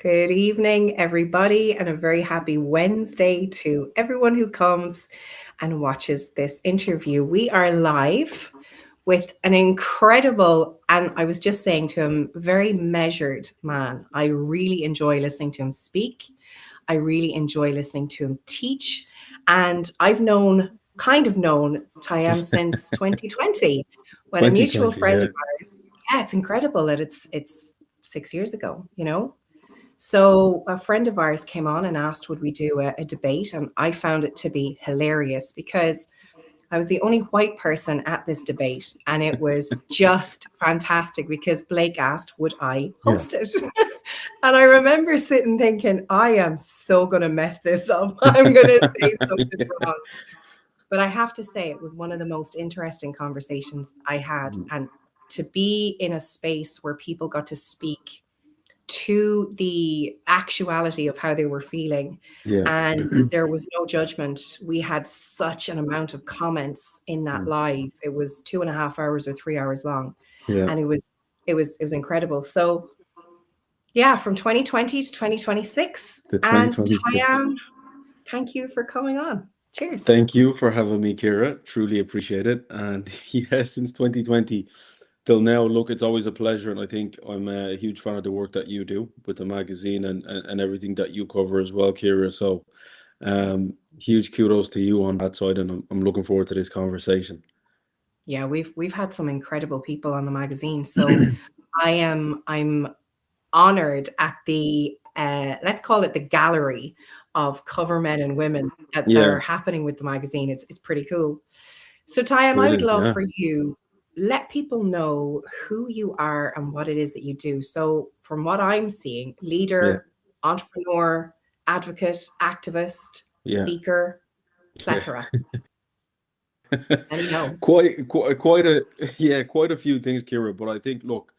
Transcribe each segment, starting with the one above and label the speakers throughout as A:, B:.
A: Good evening, everybody, and a very happy Wednesday to everyone who comes and watches this interview. We are live with an incredible, and I was just saying to him, very measured man. I really enjoy listening to him speak. I really enjoy listening to him teach. And I've kind of known Tayem since 2020 when a mutual
B: 2020,
A: friend
B: yeah.
A: of ours, yeah, it's incredible that it's 6 years ago. So a friend of ours came on and asked, would we do a debate? And I found it to be hilarious because I was the only white person at this debate. And it was just fantastic because Blake asked, would I
B: Yeah.
A: host it? And I remember sitting thinking, I am so going to mess this up. I'm going to say something wrong. But I have to say, it was one of the most interesting conversations I had. And to be in a space where people got to speak to the actuality of how they were feeling.
B: Yeah.
A: And there was no judgment. We had such an amount of comments in that live. It was 2.5 hours or 3 hours long.
B: Yeah.
A: And it was incredible. So yeah, from 2020 to 2026.
B: The
A: And
B: 2026.
A: Tayam, thank you for coming on. Cheers.
B: Thank you for having me, Kira. Truly appreciate it. And yeah, since 2020 till now, look, it's always a pleasure. And I think I'm a huge fan of the work that you do with the magazine and everything that you cover as well, Kira. So huge kudos to you on that side. And I'm looking forward to this conversation.
A: Yeah, we've had some incredible people on the magazine. So I'm honored at the let's call it the gallery of cover men and women that are
B: Yeah,
A: happening with the magazine. It's pretty cool. So Tayam, I would
B: brilliant.
A: love
B: Yeah.
A: for you let people know who you are and what it is that you do. So from what I'm seeing,
B: Yeah.
A: leader, entrepreneur, advocate, activist,
B: Yeah.
A: speaker,
B: Yeah.
A: plethora. Let me know.
B: Quite a yeah, quite a few things, Kira. But I think, look,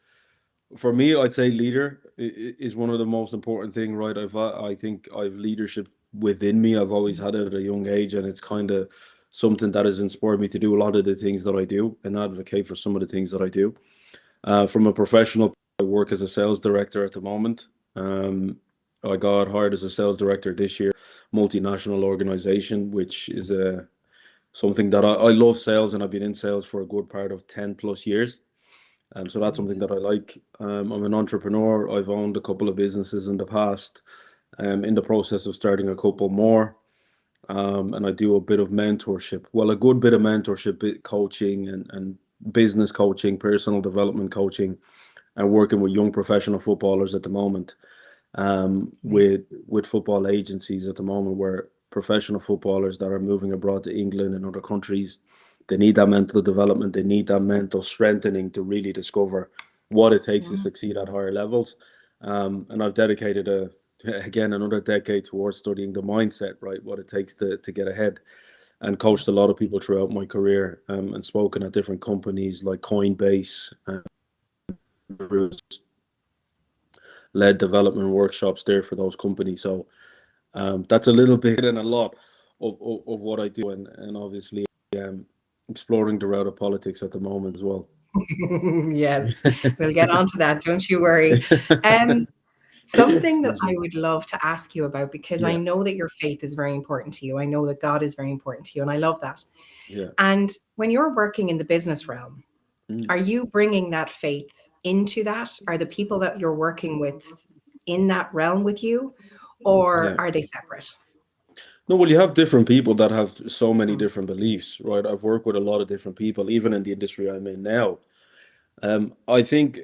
B: for me, I'd say leader is one of the most important thing, right? I think I've leadership within me. I've always had it at a young age, and it's kind of something that has inspired me to do a lot of the things that I do and advocate for some of the things that I do. From a professional, I work as a sales director at the moment. I got hired as a sales director this year, multinational organization, which is something that I love sales, and I've been in sales for a good part of 10 plus years. So that's something
A: Brilliant.
B: that I like. I'm an entrepreneur. I've owned a couple of businesses in the past. In the process of starting a couple more. And I do a bit of mentorship. Well, a good bit of mentorship, coaching and business coaching, personal development coaching, and working with young professional footballers at the moment.
A: Amazing.
B: With football agencies at the moment, where professional footballers that are moving abroad to England and other countries, they need that mental development, they need that mental strengthening to really discover what it takes to
A: Wow.
B: succeed at higher levels. And I've dedicated again another decade towards studying the mindset, right? What it takes to get ahead, and coached a lot of people throughout my career, and spoken at different companies like Coinbase, led development workshops there for those companies. So that's a little bit and a lot of what I do, and obviously um, exploring the route of politics at the moment as well.
A: Yes, we'll get on to that. Don't you worry. Um, Something that
B: Excuse
A: I
B: me.
A: would love to ask you about, because I
B: Yeah,
A: know that your faith is very important to you. I know that God is very important to you, and I love that.
B: yeah.
A: And when you're working in the business realm,
B: Mm,
A: are you bringing that faith into that? Are the people that you're working with in that realm with you, or
B: yeah.
A: are they separate?
B: No, well, you have different people that have so many
A: Mm,
B: different beliefs, right? I've worked with a lot of different people, even in the industry I'm in now. I think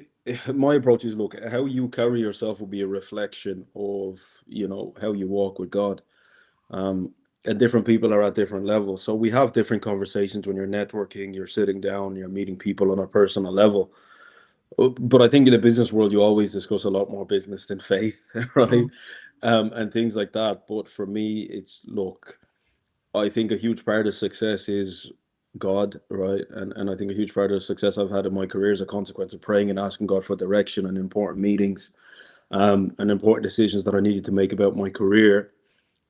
B: my approach is, look, how you carry yourself will be a reflection of, how you walk with God. Um, and different people are at different levels. So we have different conversations when you're networking, you're sitting down, you're meeting people on a personal level. But I think in the business world, you always discuss a lot more business than faith, right?
A: mm,
B: And things like that. But for me, it's, look, I think a huge part of success is God, right? And I think a huge part of the success I've had in my career is a consequence of praying and asking God for direction and important meetings, and important decisions that I needed to make about my career,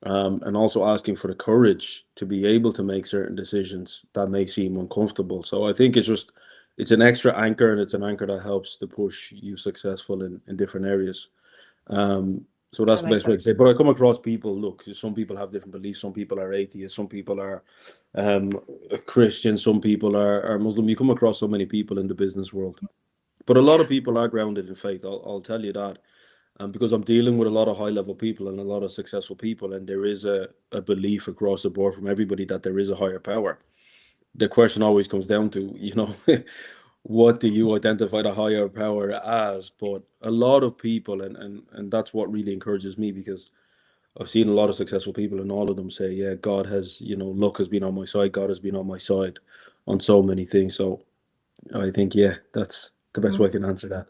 B: and also asking for the courage to be able to make certain decisions that may seem uncomfortable. So I think it's an extra anchor, and it's an anchor that helps to push you successful in different areas. So
A: I
B: that's the
A: like
B: best way
A: that.
B: to say it. But I come across people, look, some people have different beliefs. Some people are atheists, some people are um, Christian, some people are Muslim. You come across so many people in the business world. But a lot of people are grounded in faith, I'll tell you that. Because I'm dealing with a lot of high level people and a lot of successful people, and there is a belief across the board from everybody that there is a higher power. The question always comes down to, what do you identify the higher power as? But a lot of people, and that's what really encourages me, because I've seen a lot of successful people, and all of them say, yeah, God has, luck has been on my side, God has been on my side on so many things. So I think, yeah, that's the best way I can answer that.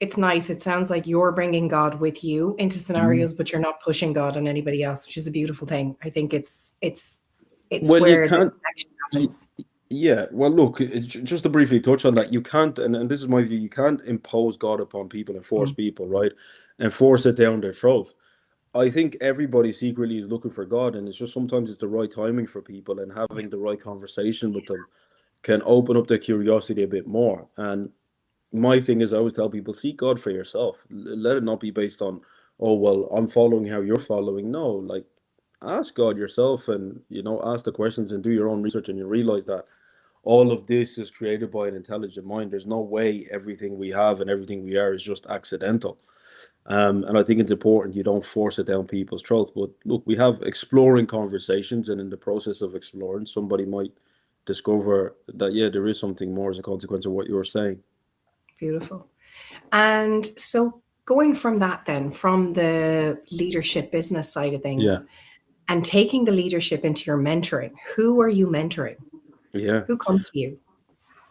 A: It's nice. It sounds like you're bringing God with you into
B: Mhm.
A: scenarios, but you're not pushing God on anybody else, which is a beautiful thing. I think it's
B: Well, you
A: where the
B: can't.
A: connection
B: y-
A: happens.
B: Yeah, well, look, just to briefly touch on that, you can't, and this is my view, you can't impose God upon people and force
A: Mm,
B: people, right? And force it down their throat. I think everybody secretly is looking for God, and it's just sometimes it's the right timing for people, and
A: yeah,
B: having the right conversation with them can open up their curiosity a bit more. And my thing is, I always tell people, seek God for yourself. Let it not be based on, oh, well, I'm following how you're following. No, like, ask God yourself, and ask the questions and do your own research, and you realize that all of this is created by an intelligent mind. There's no way everything we have and everything we are is just accidental. And I think it's important you don't force it down people's throats. But look, we have exploring conversations, and in the process of exploring, somebody might discover that, yeah, there is something more as a consequence of what you were saying.
A: beautiful. And so going from that then, from the leadership business side of
B: Yeah.
A: things and taking the leadership into your mentoring, who are you mentoring?
B: Yeah.
A: Who comes to you?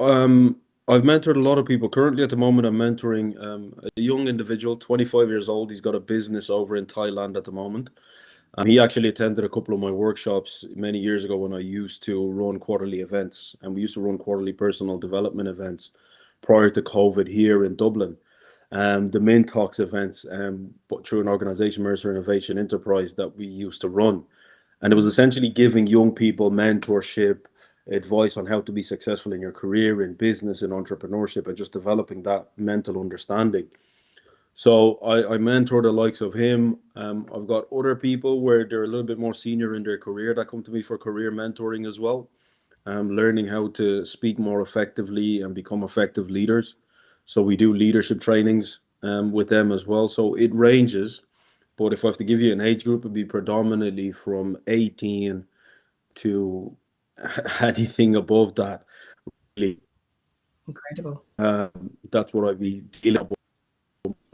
B: Um, I've mentored a lot of people. Currently, at the moment, I'm mentoring a young individual, 25 years old. He's got a business over in Thailand at the moment. He actually attended a couple of my workshops many years ago when I used to run quarterly events, and we used to run quarterly personal development events prior to COVID here in Dublin. The Min Talks events, but through an organization, Mercer Innovation Enterprise, that we used to run. And it was essentially giving young people mentorship, advice on how to be successful in your career, in business, in entrepreneurship, and just developing that mental understanding. So I mentor the likes of him. I've got other people where they're a little bit more senior in their career that come to me for career mentoring as well. Learning how to speak more effectively and become effective leaders. So we do leadership trainings with them as well. So it ranges, but if I have to give you an age group, it'd be predominantly from 18 to anything above that. Really,
A: Incredible.
B: that's what I'd be dealing with.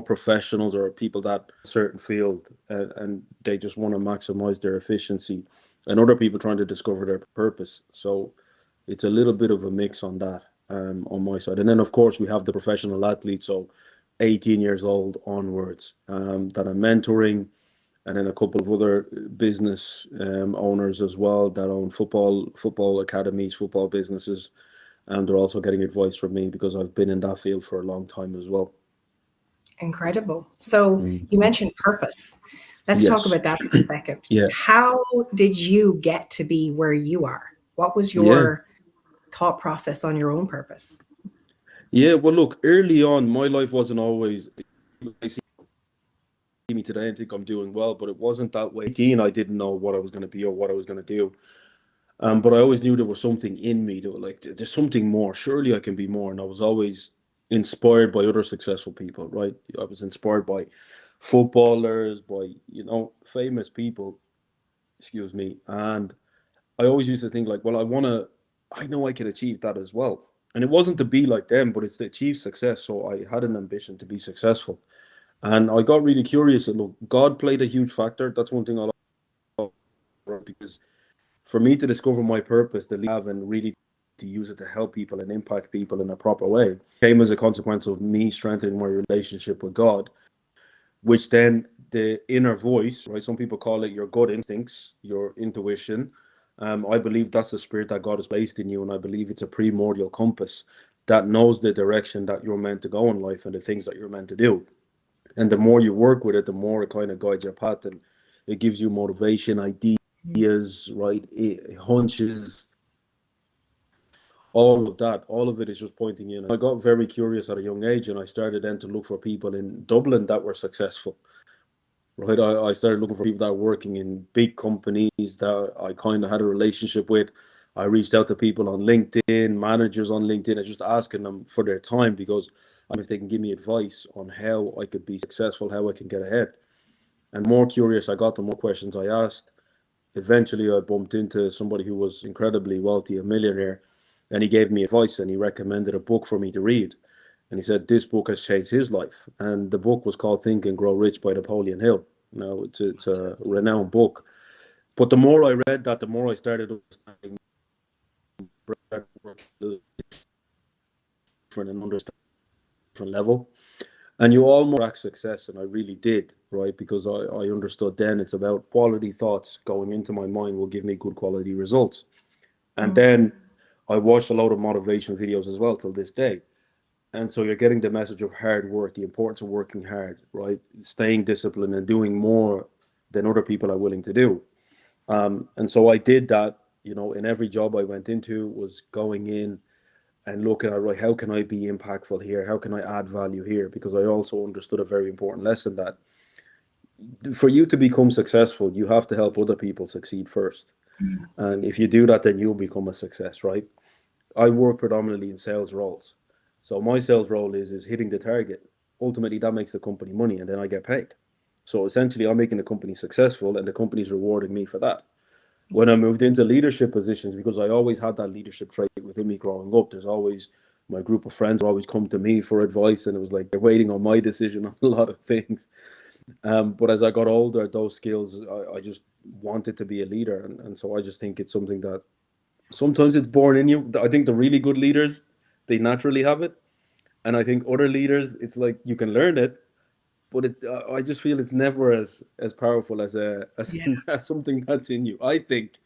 B: Professionals or people that certain field, and they just want to maximize their efficiency, and other people trying to discover their purpose. So it's a little bit of a mix on that, on my side. And then of course we have the professional athletes, so 18 years old onwards, that I'm mentoring, and then a couple of other business owners as well that own football academies, football businesses, and they're also getting advice from me because I've been in that field for a long time as well.
A: Incredible. So
B: Mm.
A: you mentioned purpose. Let's talk
B: Yes.
A: about that for a second.
B: Yeah.
A: How did you get to be where you are? What was
B: Yeah.
A: your thought process on your own purpose?
B: Yeah. Well, look, early on, my life wasn't always. I see me today and think I'm doing well, but it wasn't that way. 18, I didn't know what I was going to be or what I was going to do. But I always knew there was something in me that, like, there's something more. Surely I can be more. And I was always inspired by other successful people, right? I was inspired by footballers, by, famous people, excuse me. And I always used to think, like, well, I know I can achieve that as well. And it wasn't to be like them, but it's to achieve success. So I had an ambition to be successful. And I got really curious. And look, God played a huge factor. That's one thing I like, right? Because for me to discover my purpose, to have and really to use it to help people and impact people in a proper way, came as a consequence of me strengthening my relationship with God, which then the inner voice, right? Some people call it your gut instincts, your intuition. I believe that's the spirit that God has placed in you, and I believe it's a primordial compass that knows the direction that you're meant to go in life and the things that you're meant to do. And the more you work with it, the more it kind of guides your path, and it gives you motivation, ideas, right? Hunches, all of that. All of it is just pointing in. I got very curious at a young age, and I started then to look for people in Dublin that were successful. right? I started looking for people that are working in big companies that I kind of had a relationship with. I reached out to people on LinkedIn, managers on LinkedIn, and just asking them for their time because if they can give me advice on how I could be successful, how I can get ahead. And more curious I got, the more questions I asked. Eventually, I bumped into somebody who was incredibly wealthy, a millionaire, and he gave me advice and he recommended a book for me to read. And he said this book has changed his life. And the book was called Think and Grow Rich by Napoleon Hill. Now, it's a renowned book. But the more I read that, the more I started understanding different and understanding different level. And you almost track success, and I really did, right? Because I understood then it's about quality thoughts going into my mind will give me good quality results. And
A: Mm.
B: then I watched a lot of motivation videos as well till this day. And so you're getting the message of hard work, the importance of working hard, right? Staying disciplined and doing more than other people are willing to do. And so I did that, in every job I went into was going in and looking at, right, how can I be impactful here? How can I add value here? Because I also understood a very important lesson that for you to become successful, you have to help other people succeed first.
A: Mm.
B: And if you do that, then you'll become a success, right? I work predominantly in sales roles. So my sales role is hitting the target. Ultimately, that makes the company money and then I get paid. So essentially, I'm making the company successful and the company's rewarding me for that. When I moved into leadership positions, because I always had that leadership trait within me growing up, there's always my group of friends always come to me for advice, and it was like they're waiting on my decision on a lot of things. But as I got older, those skills, I just wanted to be a leader. And so I just think it's something that sometimes it's born in you. I think the really good leaders, they naturally have it. And I think other leaders, it's like you can learn it, but I just feel it's never as powerful as
A: Yeah.
B: as something that's in you. I think,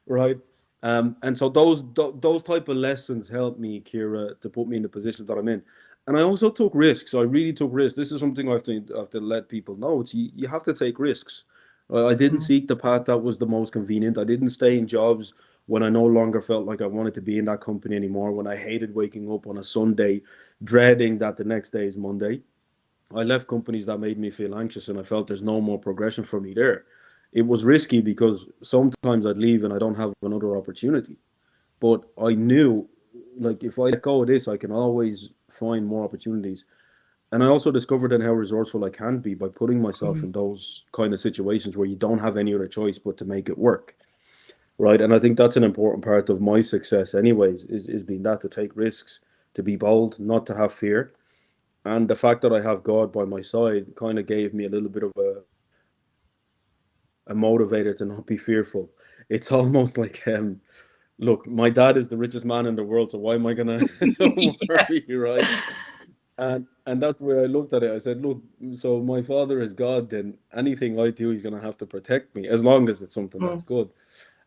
B: right? And so those type of lessons helped me, Kira, to put me in the positions that I'm in. And I also took risks. I really took risks. This is something I have to let people know. It's you have to take risks. I didn't
A: Mm.
B: seek the path that was the most convenient. I didn't stay in jobs when I no longer felt like I wanted to be in that company anymore. When I hated waking up on a Sunday, dreading that the next day is Monday. I left companies that made me feel anxious and I felt there's no more progression for me there. It was risky because sometimes I'd leave and I don't have another opportunity. But I knew, like, if I let go of this, I can always find more opportunities. And I also discovered then how resourceful I can be by putting myself
A: Mm.
B: in those kind of situations where you don't have any other choice but to make it work. Right. And I think that's an important part of my success, anyways, is being that to take risks, to be bold, not to have fear. And the fact that I have God by my side kind of gave me a little bit of a motivator to not be fearful. It's almost like, look, my dad is the richest man in the world, so why am I gonna
A: Yeah.
B: worry, right? And that's the way I looked at it. I said, look, so my father is God, then anything I do, he's gonna have to protect me as long as it's something that's
A: Mm.
B: good.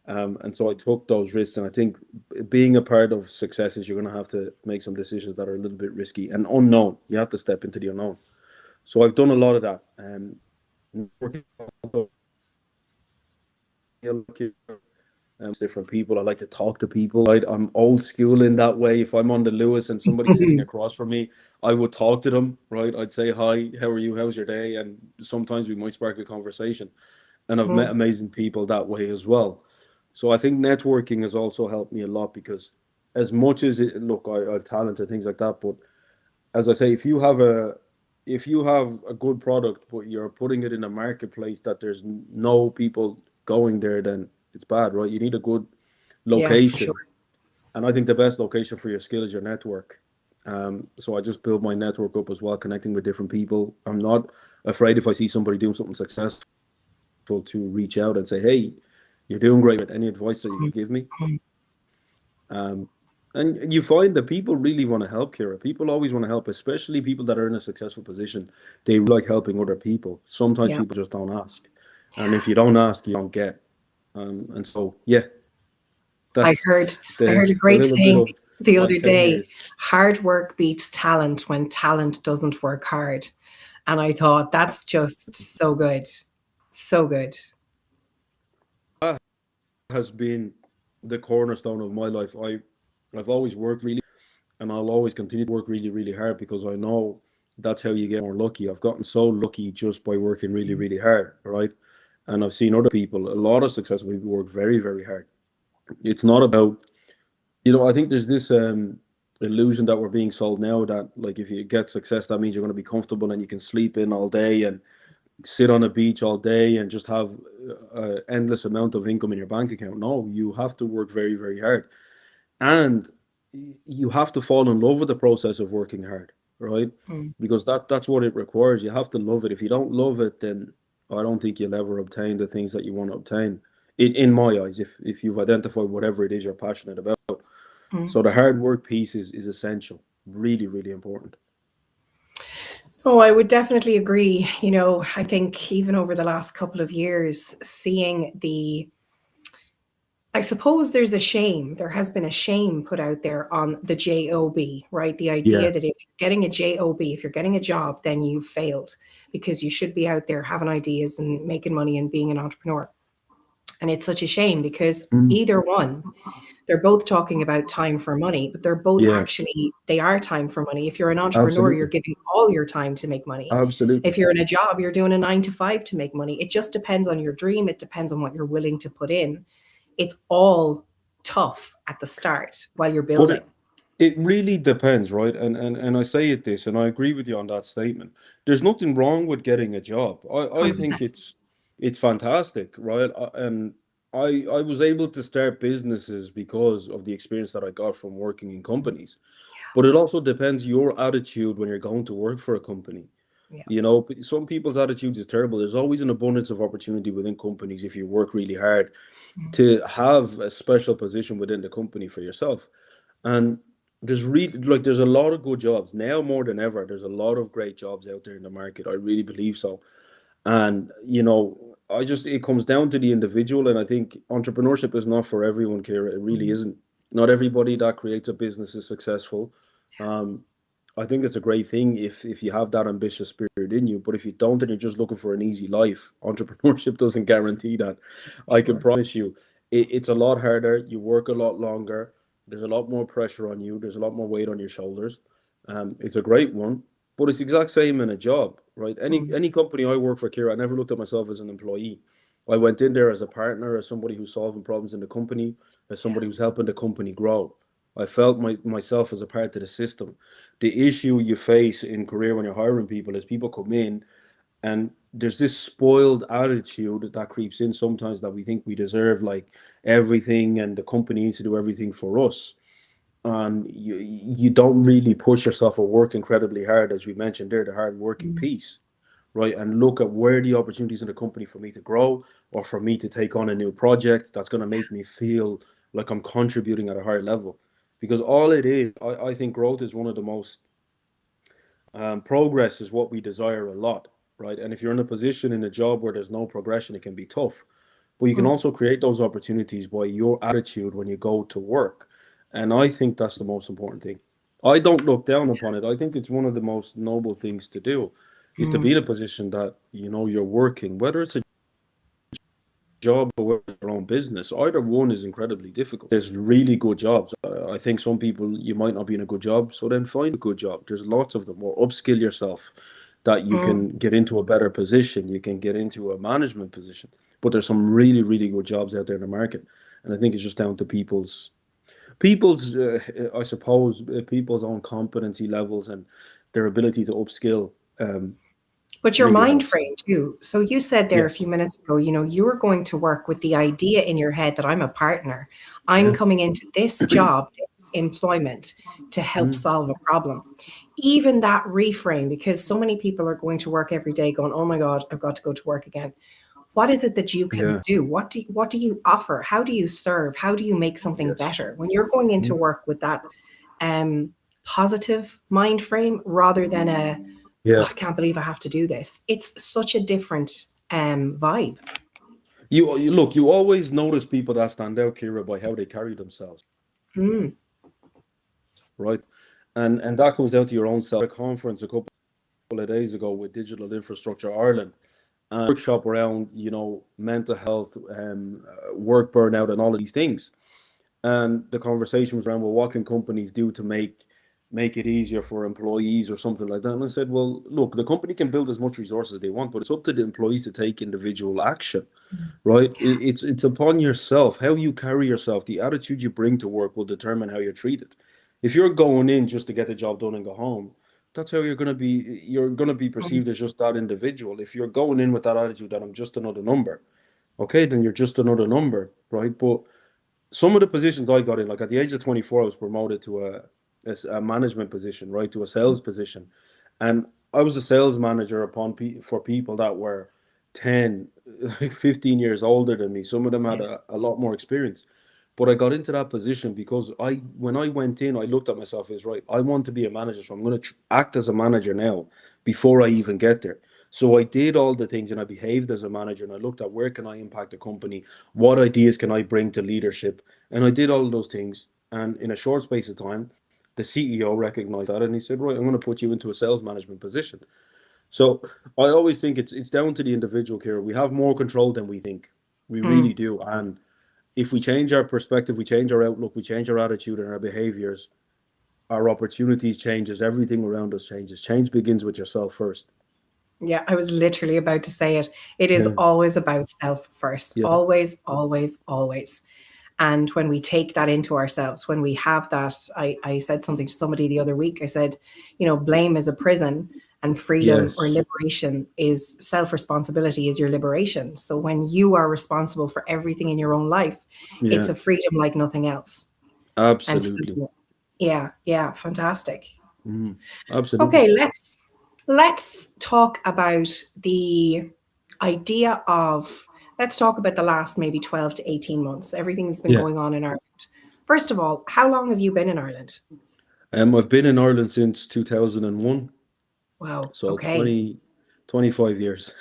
B: And so I took those risks, and I think being a part of success is you're gonna have to make some decisions that are a little bit risky and unknown. You have to step into the unknown. So I've done a lot of that. Different people. I like to talk to people. I'm old school in that way. If I'm on the Lewis and somebody's sitting across from me, I would talk to them, right? I'd say, hi, how are you? How's your day? And sometimes we might spark a conversation. And I've met
A: Mm.
B: amazing people that way as well. So I think networking has also helped me a lot because as much as look, I have talent and things like that, but as I say, if you have a good product, but you're putting it in a marketplace that there's no people going there, then it's bad, right? You need a good
A: Yeah, for sure.
B: location, and I think the best location for your skill is your network. So I just build my network up as well, connecting with different people. I'm not afraid if I see somebody doing something successful to reach out and say, "Hey, you're doing great. Any advice that you
A: Mm.
B: could give me?"
A: Mm.
B: Um, and you find that people really want to help, Kira. People always want to help, especially people that are in a successful position. They like helping other people. Sometimes
A: Yeah.
B: people just don't ask. And if you don't ask, you don't get. And so, yeah,
A: I
B: that's
A: heard I
B: the
A: heard a
B: the
A: great
B: little bit
A: saying
B: of
A: the
B: my
A: other
B: 10
A: day,
B: years.
A: hard work beats talent when talent doesn't work hard. And I thought that's just so good. So good.
B: That has been the cornerstone of my life. I've always worked really, and I'll always continue to work really, really hard because I know That's how you get more lucky. I've gotten so lucky just by working really, really hard, right? And I've seen other people, a lot of successful people work very, very hard. It's not about, I think there's this illusion that we're being sold now that like if you get success, that means you're going to be comfortable and you can sleep in all day and sit on a beach all day and just have an endless amount of income in your bank account. No, you have to work very, very hard. And you have to fall in love with the process of working hard, right?
A: Mm,
B: Because that's what it requires. You have to love it. If you don't love it, then I don't think you'll ever obtain the things that you want to obtain. In my eyes, if you've identified whatever it is you're passionate about.
A: mm.
B: So the hard work piece is essential. Really, really important.
A: Oh, I would definitely agree. I think even over the last couple of years, seeing I suppose there's a shame. There has been a shame put out there on the job, right? The idea
B: Yeah.
A: that if you're getting a job, if you're getting a job, then you've failed because you should be out there having ideas and making money and being an entrepreneur. And it's such a shame because
B: Mm.
A: either one, they're both talking about time for money, but they're both
B: Yeah,
A: actually, they are time for money. If you're an entrepreneur, you're
B: absolutely.
A: giving all your time to make money.
B: Absolutely.
A: If you're in a job, you're doing a 9 to 5 to make money. It just depends on your dream. It depends on what you're willing to put in. It's all tough at the start while you're
B: But
A: building.
B: it really depends, right? And I say it this, and I agree with you on that statement. There's nothing wrong with getting a job. I think
A: 100%.
B: it's fantastic, right? And I was able to start businesses because of the experience that I got from working in companies. But it also depends your attitude when you're going to work for a company.
A: Yeah.
B: Some people's attitudes is terrible. There's always an abundance of opportunity within companies if you work really hard
A: Mm,
B: to have a special position within the company for yourself. And there's a lot of good jobs now more than ever. There's a lot of great jobs out there in the market. I really believe so. And I just it comes down to the individual, and I think entrepreneurship is not for everyone, Kira. It really
A: mm,
B: isn't. Not everybody that creates a business is successful. Um, I think it's a great thing if you have that ambitious spirit in you. But if you don't, and you're just looking for an easy life, entrepreneurship doesn't guarantee that.
A: that's for
B: I can
A: sure.
B: promise you, it's a lot harder. You work a lot longer. There's a lot more pressure on you. There's a lot more weight on your shoulders. It's a great one, but it's the exact same in a job, right? Any
A: Mm,
B: any company I work for, Kira, I never looked at myself as an employee. I went in there as a partner, as somebody who's solving problems in the company, as somebody who's helping the company grow. I felt myself as a part of the system. The issue you face in career when you're hiring people is people come in and there's this spoiled attitude that creeps in sometimes that we think we deserve like everything and the company needs to do everything for us. And you don't really push yourself or work incredibly hard, as we mentioned there, the hard working
A: mm,
B: piece, right? And look at where the opportunities in the company for me to grow or for me to take on a new project that's going to make me feel like I'm contributing at a higher level. Because all it is, I think growth is one of the most, progress is what we desire a lot, right? And if you're in a position in a job where there's no progression, it can be tough. But you can
A: mm,
B: also create those opportunities by your attitude when you go to work. And I think that's the most important thing. I don't look down upon it. I think it's one of the most noble things to do is to be
A: mm,
B: in a position that you're working, whether it's a job or whether it's your own business. Either one is incredibly difficult. There's really good jobs. I think some people you might not be in a good job, so then find a good job. There's lots of them. Or upskill yourself that you
A: mm.
B: can get into a better position. You can get into a management position. But there's some really, really good jobs out there in the market, and I think it's just down to people's I suppose people's own competency levels and their ability to upskill. Um,
A: But your
B: really
A: mind
B: helps.
A: frame too. So you said there
B: Yeah,
A: a few minutes ago, you were going to work with the idea in your head that I'm a partner. I'm
B: yeah,
A: coming into this job, this employment to help
B: mm,
A: solve a problem. Even that reframe, because so many people are going to work every day going, oh my God, I've got to go to work again. What is it that you can
B: yeah,
A: do? What do you offer? How do you serve? How do you make something
B: yes.
A: better when you're going into
B: Mm.
A: work with that um, positive mind frame rather than oh,
B: Yeah.
A: I can't believe I have to do this. It's such a different vibe.
B: You look, you always notice people that stand out, Kira, by how they carry themselves,
A: Mm,
B: right? And that comes down to your own self. A conference a couple of days ago with Digital Infrastructure Ireland, and workshop around, mental health, work burnout, and all of these things. And the conversation was around, well, what can companies do to make make it easier for employees or something like that. And I said, well, look, the company can build as much resources they want, but it's up to the employees to take individual action, right? It's upon yourself, how you carry yourself, the attitude you bring to work will determine how you're treated. If you're going in just to get the job done and go home, that's how you're gonna be. You're gonna be perceived as just that individual. If you're going in with that attitude that I'm just another number, okay, then you're just another number, right? But some of the positions I got in, like at the age of 24, I was promoted to a management position, right, to a sales position, and I was a sales manager for people that were 10, like 15 years older than me. Some of them had
A: Yeah.
B: a lot more experience. But I got into that position because when I went in, I looked at myself as right. I want to be a manager, so I'm going to act as a manager now before I even get there. So I did all the things and I behaved as a manager and I looked at where can I impact the company, what ideas can I bring to leadership, and I did all of those things. And in a short space of time, the CEO recognized that and he said, right, I'm going to put you into a sales management position. So I always think it's down to the individual, Kira. We have more control than we think. We really
A: Mm.
B: do. And if we change our perspective, we change our outlook, we change our attitude and our behaviors, our opportunities changes, everything around us changes. Change begins with yourself first.
A: Yeah, I was literally about to say it. It is
B: Yeah.
A: always about self first.
B: Yeah.
A: Always, always, always. And when we take that into ourselves, when we have that, I said something to somebody the other week. I said, blame is a prison and freedom or
B: Yes.
A: liberation is self responsibility is your liberation. So when you are responsible for everything in your own life, it's
B: Yeah.
A: a freedom like nothing else. And
B: Absolutely.
A: so, yeah, yeah, fantastic.
B: Mm. Absolutely.
A: Okay, let's talk about the idea of let's talk about the last maybe 12 to 18 months, everything that's been
B: Yeah.
A: going on in Ireland. First of all, how long have you been in Ireland?
B: I've been in Ireland since 2001,
A: Wow,
B: so
A: okay.
B: 25 years.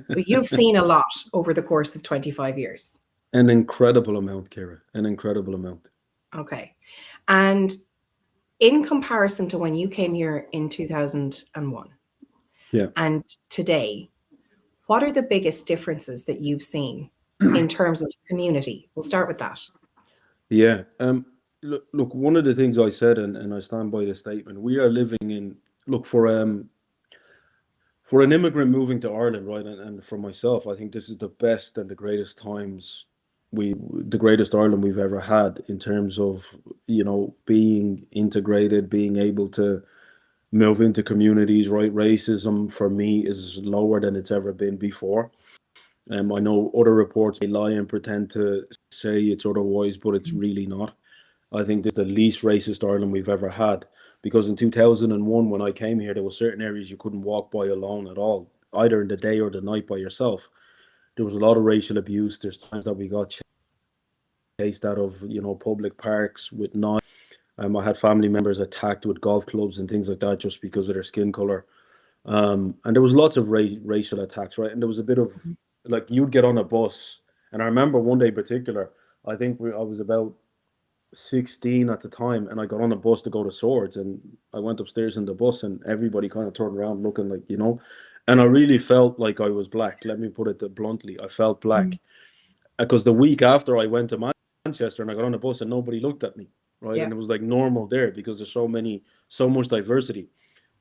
A: So you've seen a lot over the course of 25 years.
B: An incredible amount, Kira. An incredible amount.
A: Okay. And in comparison to when you came here in 2001
B: Yeah.
A: and today, what are the biggest differences that you've seen in terms of community? We'll start with that.
B: Yeah. Look, one of the things I said, and I stand by the statement, we are living in, look, for an immigrant moving to Ireland, right, and for myself, I think this is the best and the greatest times the greatest Ireland we've ever had in terms of, being integrated, being able to move into communities, right? Racism for me is lower than it's ever been before. I know other reports may lie and pretend to say it's otherwise, but it's really not. I think this is the least racist Ireland we've ever had. Because in 2001, when I came here, there were certain areas you couldn't walk by alone at all, either in the day or the night by yourself. There was a lot of racial abuse. There's times that we got chased out of, public parks with knives. I had family members attacked with golf clubs and things like that just because of their skin color. And there was lots of racial attacks, right? And there was a bit of like you'd get on a bus, and I remember one day in particular, I think I was about 16 at the time, and I got on a bus to go to Swords, and I went upstairs in the bus, and everybody kind of turned around looking like, and I really felt like I was black. Let me put it bluntly. I felt
A: Mm.
B: black because the week after I went to Manchester and I got on a bus and nobody looked at me, right?
A: Yeah.
B: And it was like normal there because there's so much diversity.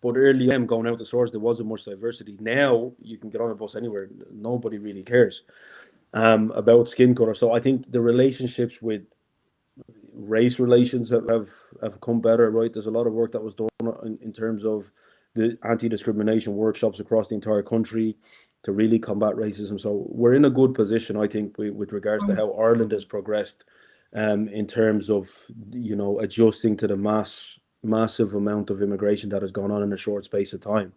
B: But early on, going out the stores, there wasn't much diversity. Now you can get on a bus anywhere. Nobody really cares about skin color. So I think the relationships with race relations have come better, right? There's a lot of work that was done in terms of the anti-discrimination workshops across the entire country to really combat racism. So we're in a good position, I think, with regards to
A: Mm.
B: how Ireland has progressed in terms of adjusting to the massive amount of immigration that has gone on in a short space of time.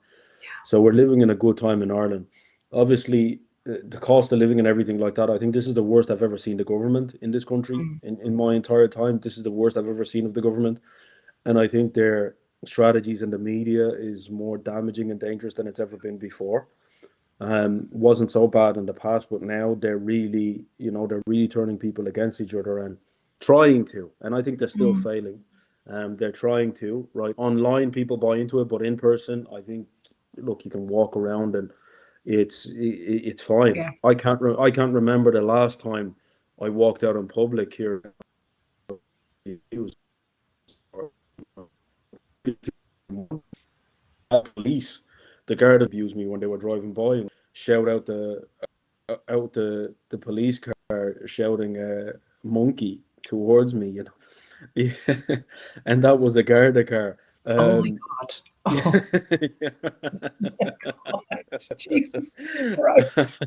B: So we're living in a good time in Ireland. Obviously, the cost of living and everything like that, I think this is the worst I've ever seen the government in this country
A: Mm.
B: in my entire time. This is the worst I've ever seen of the government. And I think their strategies in the media is more damaging and dangerous than it's ever been before. Wasn't so bad in the past, but now they're really turning people against each other and trying to. And I think they're still
A: Mm.
B: failing. They're trying to, right? Online, people buy into it, but in person, I think, look, you can walk around and it's fine.
A: Yeah.
B: I can't remember the last time I walked out in public here. It was police, the guard abused me when they were driving by and shout out the police car shouting monkey towards me, you know. Yeah. And that was a Garda car.
A: Oh my
B: Um,
A: God.
B: yeah.
A: Oh my God. Jesus Christ.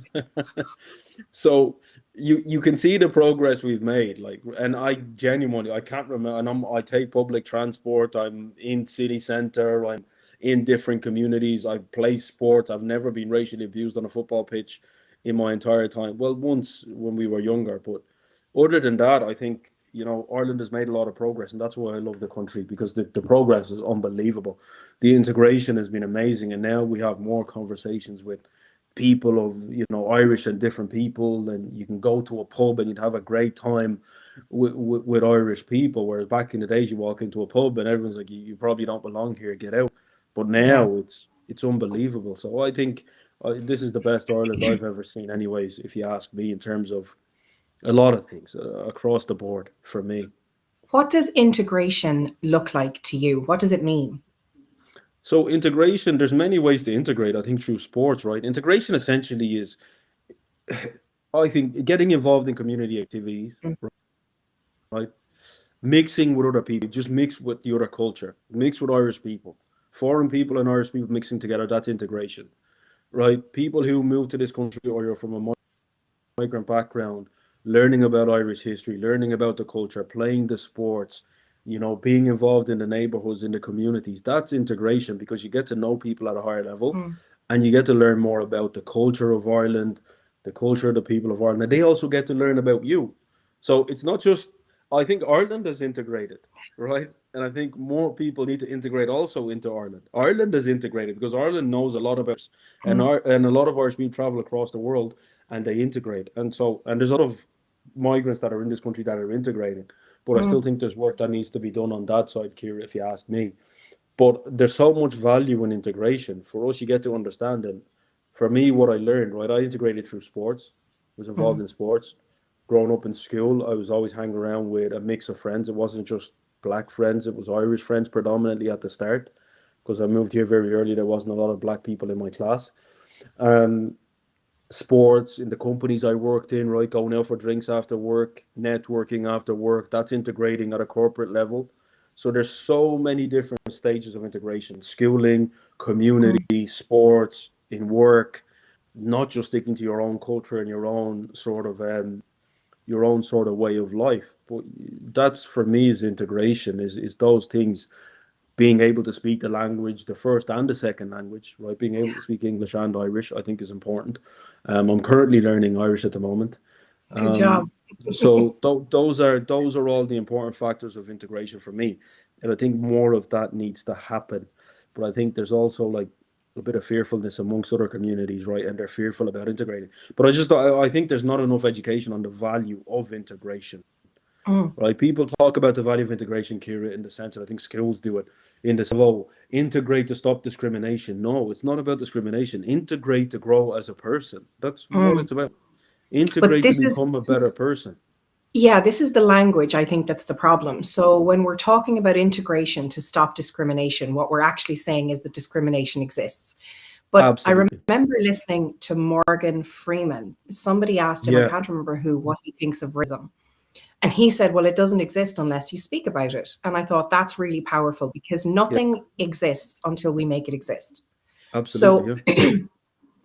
B: So you can see the progress we've made, like, and I genuinely I can't remember. And I take public transport. I'm in city center. I'm in different communities. I play sports. I've never been racially abused on a football pitch in my entire time. Well, once when we were younger, but other than that, I think, you know, Ireland has made a lot of progress, and that's why I love the country, because the progress is unbelievable. The integration has been amazing, and now we have more conversations with people of, you know, Irish and different people, and you can go to a pub and you'd have a great time with Irish people. Whereas back in the days, you walk into a pub and everyone's like, you probably don't belong here, get out. But
A: Yeah.
B: now it's unbelievable. So I think this is the best Ireland I've ever seen, anyways, if you ask me, in terms of a lot of things across the board for me.
A: What does integration look like to you? What does it mean?
B: So integration, there's many ways to integrate, I think, through sports, right? Integration essentially is, I think, getting involved in community activities,
A: Mm,
B: right? Mixing with other people, just mix with the other culture, mix with Irish people, foreign people and Irish people mixing together. That's integration, right? People who move to this country or you're from a migrant background, learning about Irish history, learning about the culture, playing the sports, you know, being involved in the neighborhoods, in the communities. That's integration, because you get to know people at a higher level
A: mm,
B: and you get to learn more about the culture of Ireland, the culture of the people of Ireland. And they also get to learn about you. So it's not just, I think Ireland has integrated, right? And I think more people need to integrate also into Ireland. Ireland is integrated because Ireland knows a lot about us,
A: mm,
B: and a lot of Irish people travel across the world and they integrate. And so, and there's a lot of migrants that are in this country that are integrating. But I
A: mm,
B: still think there's work that needs to be done on that side, Kira, if you ask me. But there's so much value in integration. For us, you get to understand. And for me, what I learned, right, I integrated through sports, was involved
A: mm,
B: in sports. Growing up in school, I was always hanging around with a mix of friends. It wasn't just black friends, it was Irish friends predominantly at the start, because I moved here very early. There wasn't a lot of black people in my class. Um, Sports in the companies I worked in, right? Going out for drinks after work, networking after work, that's integrating at a corporate level. So there's so many different stages of integration: schooling,
A: mm,
B: community, sports, in work, not just sticking to your own culture and your own sort of way of life. But that's for me is integration, is those things, being able to speak the language, the first and the second language, right? Being able to speak English and Irish, I think, is important. I'm currently learning Irish at the moment.
A: good job.
B: So those are all the important factors of integration for me, and I think more of that needs to happen. But I think there's also like a bit of fearfulness amongst other communities, right? And they're fearful about integrating. But I think there's not enough education on the value of integration,
A: Mm,
B: right? People talk about the value of integration, Kira, in the sense that I think schools do it in the sense of, oh, integrate to stop discrimination. No, it's not about discrimination. Integrate to grow as a person. That's what
A: mm.
B: it's about.
A: But
B: Integrate to
A: this is,
B: become a better person.
A: yeah, this is the language. I think that's the problem. So when we're talking about integration to stop discrimination, what we're actually saying is that discrimination exists. But I
B: Absolutely.
A: remember listening to Morgan Freeman. Somebody asked him, I
B: Yeah.
A: can't remember who, what he thinks of racism. And he said, well, it doesn't exist unless you speak about it. And I thought that's really powerful because
B: Yeah.
A: nothing exists until we make it exist.
B: Absolutely.
A: So
B: Yeah.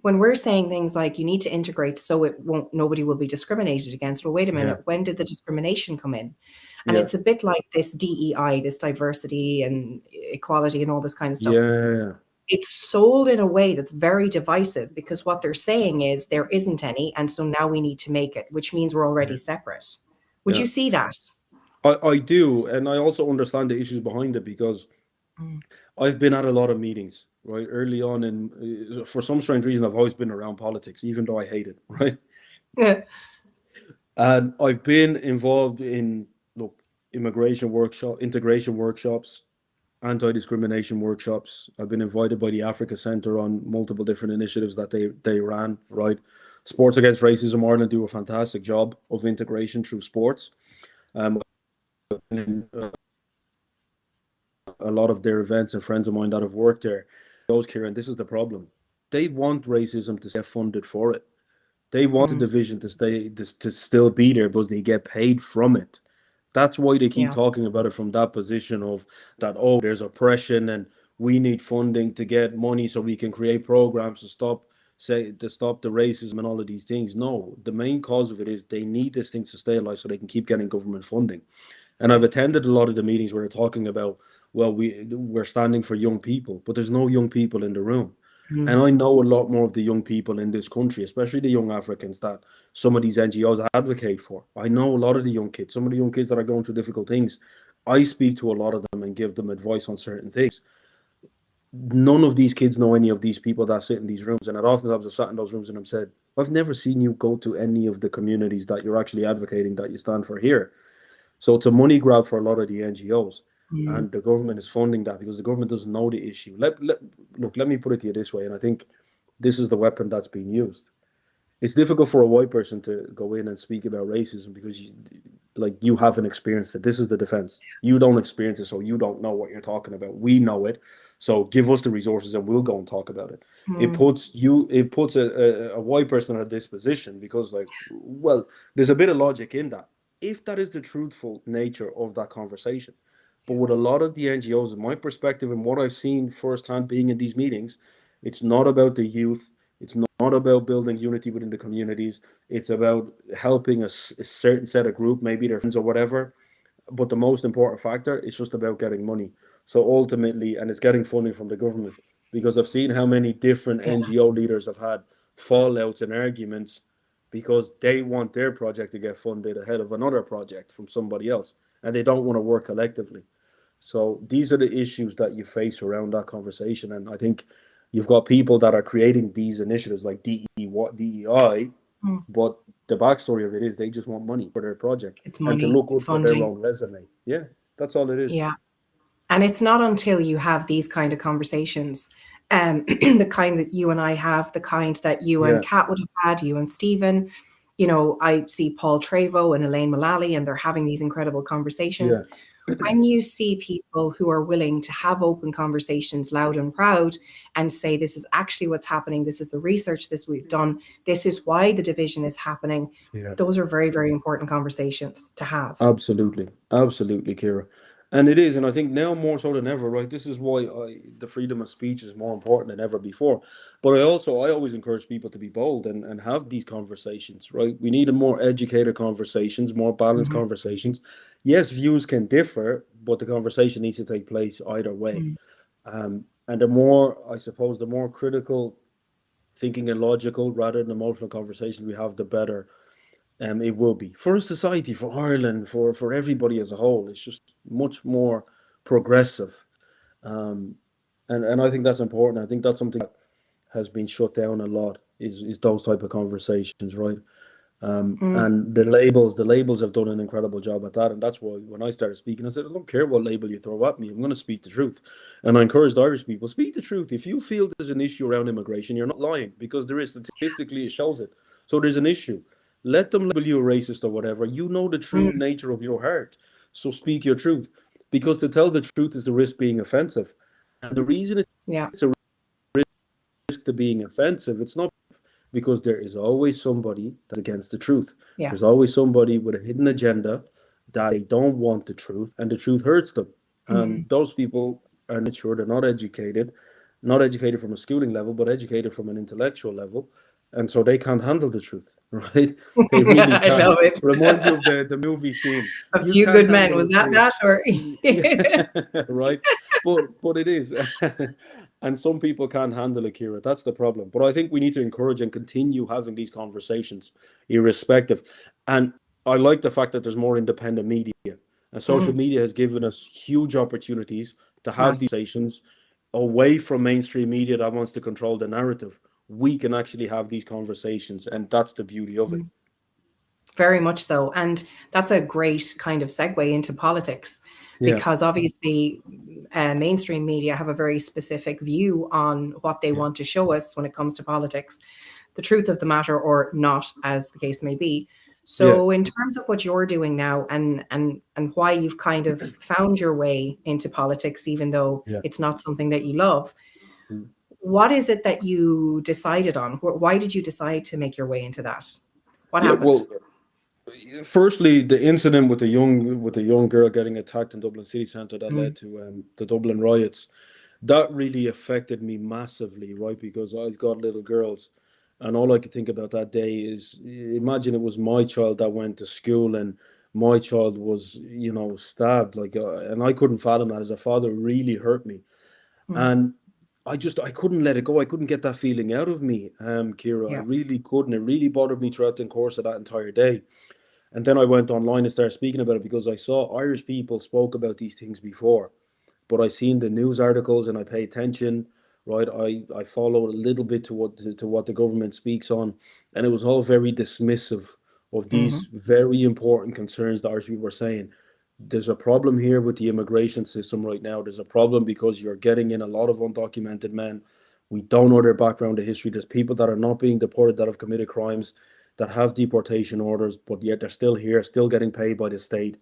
A: when we're saying things like you need to integrate so it won't, nobody will be discriminated against, well, wait a
B: Yeah.
A: minute, when did the discrimination come in? And
B: Yeah.
A: it's a bit like this DEI, this diversity and equality and all this kind of stuff.
B: Yeah.
A: It's sold in a way that's very divisive because what they're saying is there isn't any. And so now we need to make it, which means we're already
B: Yeah.
A: separate. Would
B: Yeah.
A: you see that?
B: I do. And I also understand the issues behind it, because
A: Mm.
B: I've been at a lot of meetings, right? Early on, and for some strange reason, I've always been around politics, even though I hate it, right? And I've been involved in, look, immigration workshop, integration workshops, anti-discrimination workshops. I've been invited by the Africa Centre on multiple different initiatives that they ran, right? Sports Against Racism Ireland do a fantastic job of integration through sports. Um, a lot of their events and friends of mine that have worked there, those, Kieran, this is the problem. They want racism to get funded for it. They want the
A: Mm,
B: division to stay to still be there because they get paid from it. That's why they keep
A: yeah.
B: talking about it from that position of that, oh, there's oppression and we need funding to get money so we can create programs to stop the racism and all of these things. No, the main cause of it is they need this thing to stay alive so they can keep getting government funding. And I've
A: Yeah.
B: attended a lot of the meetings where they're talking about, well, we're standing for young people, but there's no young people in the room. And
A: Mm,
B: I know a lot more of the young people in this country, especially the young Africans that some of these NGOs advocate for. I know a lot of the young kids, some of the young kids that are going through difficult things. I speak to a lot of them and give them advice on certain things. None of these kids know any of these people that sit in these rooms. And oftentimes I've sat in those rooms and I've said, I've never seen you go to any of the communities that you're actually advocating that you stand for here. So it's a money grab for a lot of the NGOs.
A: mm,
B: And the government is funding that because the government doesn't know the issue. Look, let me put it to you this way. And I think this is the weapon that's being used. It's difficult for a white person to go in and speak about racism because you haven't experienced it. This is the defense. You don't experience it, so you don't know what you're talking about. We know it, so give us the resources and we'll go and talk about it.
A: mm,
B: It puts a white person at this position because, like, well, there's a bit of logic in that if that is the truthful nature of that conversation. But
A: yeah.
B: with a lot of the NGOs, in my perspective and what I've seen firsthand being in these meetings, it's not about the youth. It's not about building unity within the communities. It's about helping a certain set of group, maybe their friends or whatever. But the most important factor is just about getting money. So ultimately, and it's getting funding from the government because I've seen how many different
A: Yeah.
B: NGO leaders have had fallouts and arguments because they want their project to get funded ahead of another project from somebody else, and they don't want to work collectively. So these are the issues that you face around that conversation. And I think you've got people that are creating these initiatives like DEI,
A: Mm.
B: but the backstory of it is they just want money for their project
A: It's
B: and to
A: money,
B: look
A: it's
B: good for their
A: funding.
B: own resume. Yeah, that's all it is.
A: Yeah. And it's not until you have these kind of conversations, the kind that you and I have, the kind that you and
B: Yeah,
A: Kat would have had, you and Stephen. You know, I see Paul Travo and Elaine Mullally, and they're having these incredible conversations.
B: yeah,
A: When you see people who are willing to have open conversations loud and proud and say, this is actually what's happening, this is the research this we've done, this is why the division is happening,
B: yeah.
A: those are very, very important conversations to have.
B: Absolutely, absolutely, Kira. And it is, and I think now more so than ever, right? This is why the freedom of speech is more important than ever before. But I always encourage people to be bold and have these conversations, right? We need a more educated conversations, more balanced
A: Mhm.
B: conversations. Yes, views can differ, but the conversation needs to take place either way.
A: Mm.
B: And the more, I suppose, the more critical thinking and logical rather than emotional conversations we have, the better it will be for a society, for Ireland, for everybody as a whole. It's just much more progressive, um, and I think that's important. I think that's something that has been shut down a lot. Is those type of conversations, right?
A: Mm.
B: And the labels have done an incredible job at that, and that's why when I started speaking, I said, I don't care what label you throw at me, I'm going to speak the truth. And I encouraged Irish people, speak the truth. If you feel there's an issue around immigration, you're not lying because there is, statistically it shows it. So there's an issue. Let them label you a racist or whatever. You know the true
A: Mm.
B: nature of your heart, so speak your truth. Because to tell the truth is the risk being offensive, and the reason
A: Yeah.
B: it's a risk to being offensive, it's not because there is always somebody that's against the truth.
A: Yeah.
B: There's always somebody with a hidden agenda that they don't want the truth, and the truth hurts them.
A: Mm.
B: And those people are not sure, they're not educated from a schooling level, but educated from an intellectual level. And so they can't handle the truth, right? They really
A: I
B: can't.
A: love it.
B: Reminds you of the movie scene.
A: A
B: You
A: few
B: can't
A: good men.
B: handle
A: Was
B: the
A: that
B: truth.
A: that or?
B: Yeah, right. But it is. And some people can't handle it, Kira. That's the problem. But I think we need to encourage and continue having these conversations, irrespective. And I like the fact that there's more independent media. And social
A: Mm.
B: media has given us huge opportunities to have these
A: Massive.
B: conversations away from mainstream media that wants to control the narrative. We can actually have these conversations, and that's the beauty of it.
A: Mm. Very much so. And that's a great kind of segue into politics
B: Yeah,
A: because obviously mainstream media have a very specific view on what they
B: yeah,
A: want to show us when it comes to politics, the truth of the matter or not, as the case may be.
B: Yeah,
A: So in terms of what you're doing now, and why you've kind of found your way into politics, even though
B: yeah.
A: it's not something that you love,
B: Mm.
A: what is it that you decided on? Why did you decide to make your way into that? What
B: Yeah,
A: happened?
B: well, firstly, the incident with the young girl getting attacked in Dublin city centre that
A: Mm,
B: led to the Dublin riots, that really affected me massively, right? Because I've got little girls, and all I could think about that day is imagine it was my child that went to school and my child was, stabbed, like, and I couldn't fathom that as a father. It really hurt me,
A: mm,
B: and I couldn't let it go. I couldn't get that feeling out of me, Kira. I
A: yeah.
B: really couldn't. It really bothered me throughout the course of that entire day. And then I went online and started speaking about it because I saw Irish people spoke about these things before, but I seen the news articles and I pay attention, right? I followed a little bit to what the government speaks on, and it was all very dismissive of
A: Hmm.
B: these very important concerns that Irish people were saying. There's a problem here with the immigration system right now. There's a problem because you're getting in a lot of undocumented men. We don't know their background, their history. There's people that are not being deported that have committed crimes, that have deportation orders, but yet they're still here, still getting paid by the state.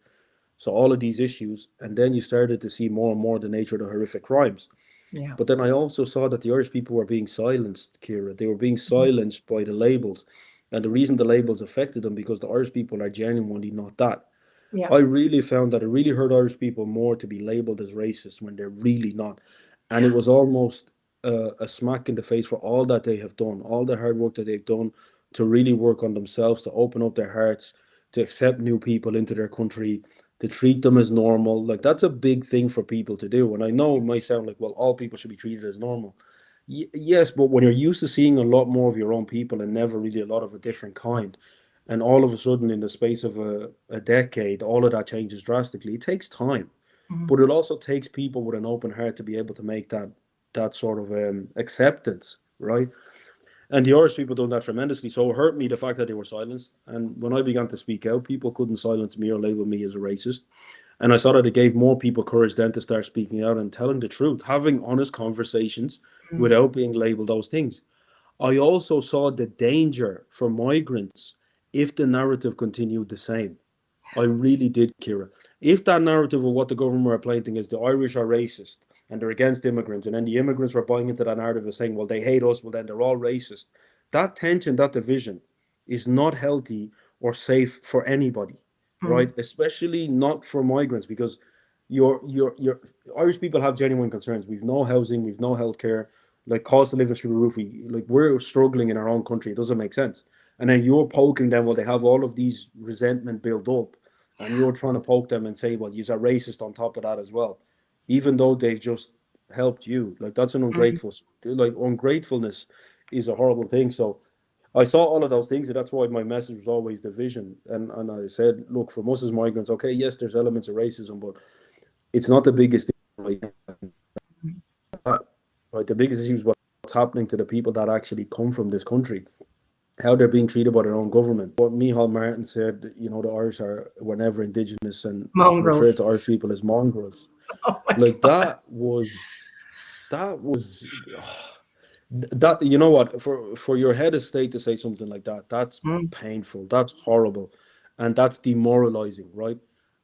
B: So all of these issues, and then you started to see more and more the nature of the horrific crimes.
A: Yeah.
B: But then I also saw that the Irish people were being silenced, Kira. They were being
A: Mhm.
B: silenced by the labels. And the reason the labels affected them because the Irish people are genuinely not that.
A: Yeah.
B: I really found that it really hurt Irish people more to be labeled as racist when they're really not. And it
A: Yeah.
B: was almost a smack in the face for all that they have done, all the hard work that they've done to really work on themselves, to open up their hearts, to accept new people into their country, to treat them as normal. Like that's a big thing for people to do. And I know it might sound like, well, all people should be treated as normal. Yes, but when you're used to seeing a lot more of your own people and never really a lot of a different kind, and all of a sudden in the space of a decade all of that changes drastically, it takes time,
A: Mhm.
B: but it also takes people with an open heart to be able to make that sort of acceptance, right? And the Irish people done that tremendously. So it hurt me the fact that they were silenced, and when I began to speak out, people couldn't silence me or label me as a racist. And I saw that it gave more people courage then to start speaking out and telling the truth, having honest conversations
A: Mm,
B: without being labeled those things. I also saw the danger for migrants if the narrative continued the same. I really did, Kira. If that narrative of what the government are planting is the Irish are racist and they're against immigrants, and then the immigrants were buying into that narrative of saying, well, they hate us, well, then they're all racist. That tension, that division is not healthy or safe for anybody,
A: mm,
B: right? Especially not for migrants, because your Irish people have genuine concerns. We've no housing, we've no healthcare, like cost of living through the roof. We're struggling in our own country. It doesn't make sense. And then you're poking them, well, they have all of these resentment built up, and you're trying to poke them and say, well, you're racist on top of that as well, even though they've just helped you. Like that's an
A: mm,
B: ungrateful, like ungratefulness is a horrible thing. So I saw all of those things, and that's why my message was always division. And I said, look, for us as migrants, okay, yes, there's elements of racism, but it's not the biggest thing right? The biggest issue is what's happening to the people that actually come from this country, how they're being treated by their own government. What Micheál Martin said, the Irish were never indigenous and referred to
A: mongrels.
B: Irish people as mongrels.
A: Oh my
B: Like
A: God.
B: that was that you know what, for your head of state to say something like that, that's
A: Mm,
B: painful, that's horrible, and that's demoralizing, right?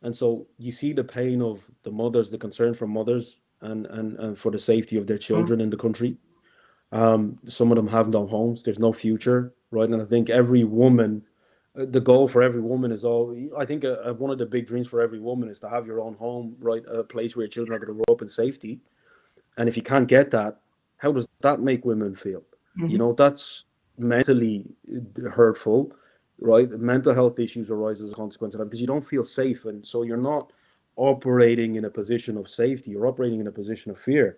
B: And so you see the pain of the mothers, the concern for mothers and for the safety of their
A: mm,
B: children in the country. Some of them have no homes. There's no future, right? And I think every woman, the goal for every woman is all. I think one of the big dreams for every woman is to have your own home, right? A place where your children are going to grow up in safety. And if you can't get that, how does that make women feel?
A: mhm,
B: That's mentally hurtful, right? Mental health issues arise as a consequence of that because you don't feel safe, and so you're not operating in a position of safety. You're operating in a position of fear.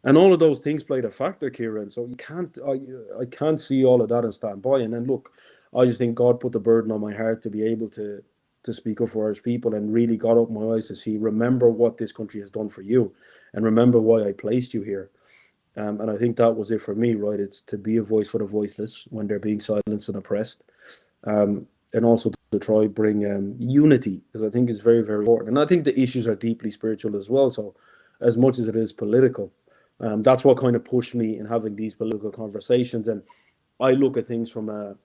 B: And all of those things played a factor, Kieran. So I can't see all of that and stand by. And then look, I just think God put the burden on my heart to be able to speak up for Irish people, and really got up my eyes to see, remember what this country has done for you, and remember why I placed you here. And I think that was it for me, right? It's to be a voice for the voiceless when they're being silenced and oppressed, and also to try bring unity, because I think it's very, very important. And I think the issues are deeply spiritual as well. So, as much as it is political, that's what kind of pushed me in having these political conversations. And I look at things from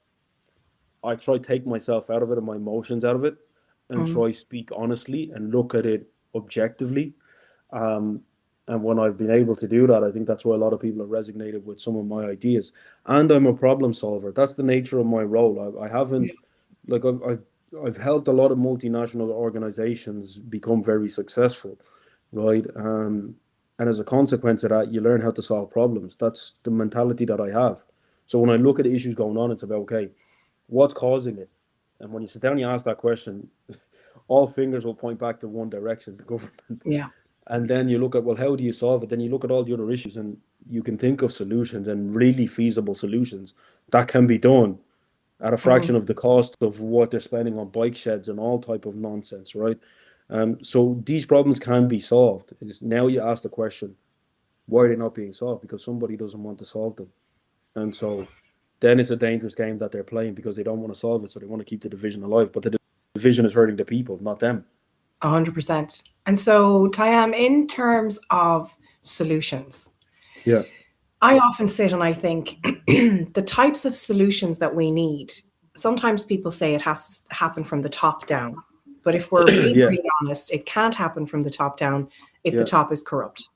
B: I try take myself out of it and my emotions out of it, and
A: Mm.
B: try speak honestly and look at it objectively. Um, and when I've been able to do that, I think that's why a lot of people have resonated with some of my ideas. And I'm a problem solver. That's the nature of my role. I
A: Yeah.
B: haven't, like, I've helped a lot of multinational organizations become very successful, right? And as a consequence of that, you learn how to solve problems. That's the mentality that I have. So when I look at the issues going on, it's about, okay, what's causing it? And when you sit down and you ask that question, all fingers will point back to one direction, the government.
A: Yeah.
B: And then you look at, well, how do you solve it? Then you look at all the other issues and you can think of solutions and really feasible solutions that can be done at a
A: Mm.
B: fraction of the cost of what they're spending on bike sheds and all type of nonsense, right? So these problems can be solved. It's now you ask the question, why are they not being solved? Because somebody doesn't want to solve them. And so then it's a dangerous game that they're playing because they don't want to solve it. So they want to keep the division alive. But the division is hurting the people, not them.
A: 100%. And so, Tayam, in terms of solutions,
B: Yeah.
A: I often sit and I think the types of solutions that we need, sometimes people say it has to happen from the top down. But if we're being
B: Yeah.
A: really honest, it can't happen from the top down if the
B: Yeah.
A: top is corrupt.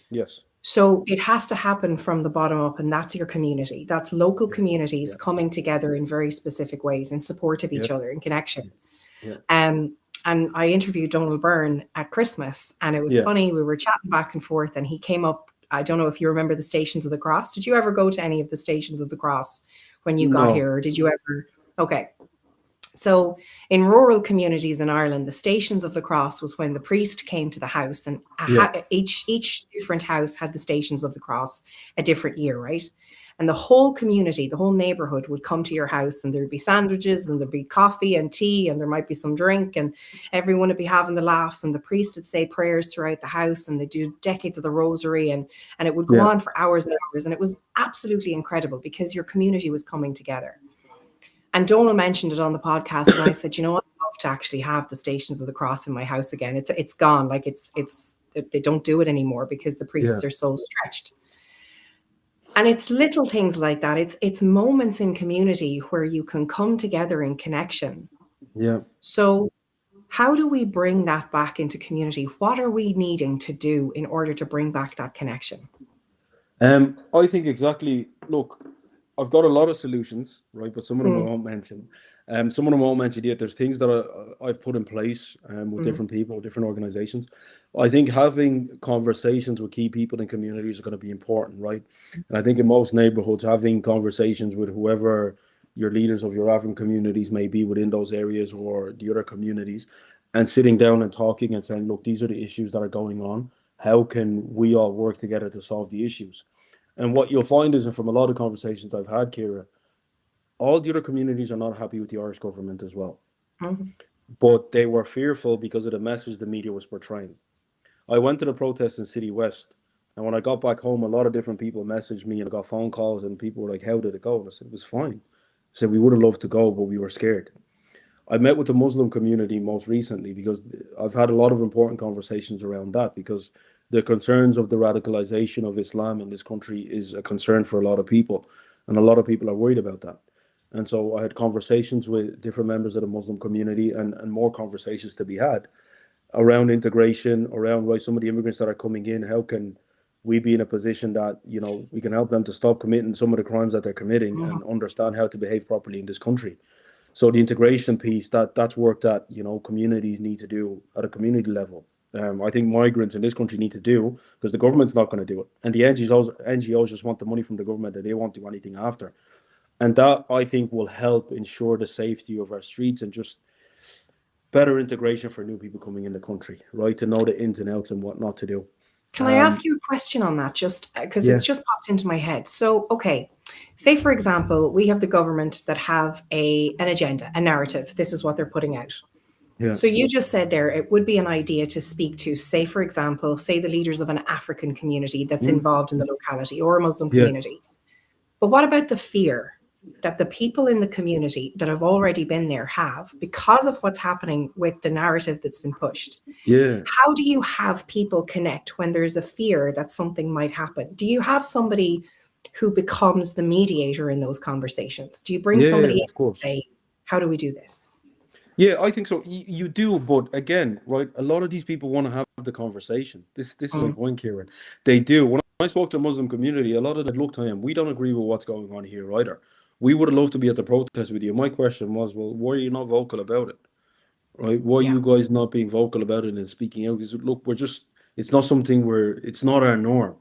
B: Yes.
A: So it has to happen from the bottom up, and that's your community. That's local
B: Yeah.
A: communities
B: Yeah.
A: coming together in very specific ways in support of
B: Yeah.
A: each other in connection.
B: Yeah.
A: Um, and I interviewed Donald Byrne at Christmas, and it was
B: Yeah.
A: funny. We were chatting back and forth, and he came up. I don't know if you remember the Stations of the Cross. Did you ever go to any of the Stations of the Cross when you got
B: No.
A: here, or did you ever? Okay. So, in rural communities in Ireland, the Stations of the Cross was when the priest came to the house, and
B: Yeah.
A: each different house had the Stations of the Cross a different year, right? And the whole community, the whole neighborhood would come to your house, and there'd be sandwiches, and there'd be coffee and tea, and there might be some drink, and everyone would be having the laughs, and the priest would say prayers throughout the house, and they do decades of the rosary, and it would go
B: Yeah.
A: on for hours and hours, and it was absolutely incredible because your community was coming together. And Donal mentioned it on the podcast, and I said, you know what, I'd love to actually have the Stations of the Cross in my house again. It's gone, like it's they don't do it anymore because the
B: Yeah.
A: priests are so stretched. And it's little things like that. It's moments in community where you can come together in connection.
B: Yeah.
A: So how do we bring that back into community? What are we needing to do in order to bring back that connection?
B: I think exactly. Look, I've got a lot of solutions, right? But some of them I
A: Mm,
B: won't mention. Some of them I won't mention yet. There's things that I've put in place with
A: mm,
B: different people, different organizations. I think having conversations with key people in communities are going to be important, right? And I think in most neighborhoods, having conversations with whoever your leaders of your African communities may be within those areas or the other communities, and sitting down and talking and saying, look, these are the issues that are going on. How can we all work together to solve the issues? And what you'll find is, and from a lot of conversations I've had, Kira, all the other communities are not happy with the Irish government as well.
A: mm,
B: But they were fearful because of the message the media was portraying. I went to the protest in City West, and when I got back home, a lot of different people messaged me and I got phone calls, and people were like, how did it go? And I said, it was fine. I said, we would have loved to go, but we were scared. I met with the Muslim community most recently because I've had a lot of important conversations around that because the concerns of the radicalization of Islam in this country is a concern for a lot of people, and a lot of people are worried about that. And so I had conversations with different members of the Muslim community and more conversations to be had around integration, around why some of the immigrants that are coming in, how can we be in a position that, we can help them to stop committing some of the crimes that they're committing
A: mm.
B: and understand how to behave properly in this country. So the integration piece, that's work that communities need to do at a community level. I think migrants in this country need to do because the government's not going to do it, and the NGOs just want the money from the government and they won't do anything after. And that I think will help ensure the safety of our streets and just better integration for new people coming in the country, right? To know the ins and outs and what not to do.
A: Can I ask
B: Um,
A: you a question on that? Just because
B: yeah,
A: it's just popped into my head. So, okay, say for example, we have the government that have an agenda, a narrative. This is what they're putting out.
B: yeah,
A: So you just said there it would be an idea to speak to, say for example, say the leaders of an African community that's
B: mm,
A: involved in the locality or a Muslim
B: yeah,
A: community. But what about the fear that the people in the community that have already been there have because of what's happening with the narrative that's been pushed?
B: yeah,
A: How do you have people connect when there's a fear that something might happen? Do you have somebody who becomes the mediator in those conversations? Do you bring
B: yeah,
A: somebody in
B: of
A: and
B: course.
A: say, How do we do this?
B: Yeah, I think so. You do, but again, right? A lot of these people want to have the conversation. This is my
A: Mm,
B: point, Kieran. They do. When I spoke to the Muslim community, a lot of them looked to him. We don't agree with what's going on here either. We would have loved to be at the protest with you. My question was, well, why are you not vocal about it? Right? Why are
A: yeah.
B: you guys not being vocal about it and speaking out? Because look, we're just it's not something it's not our norm.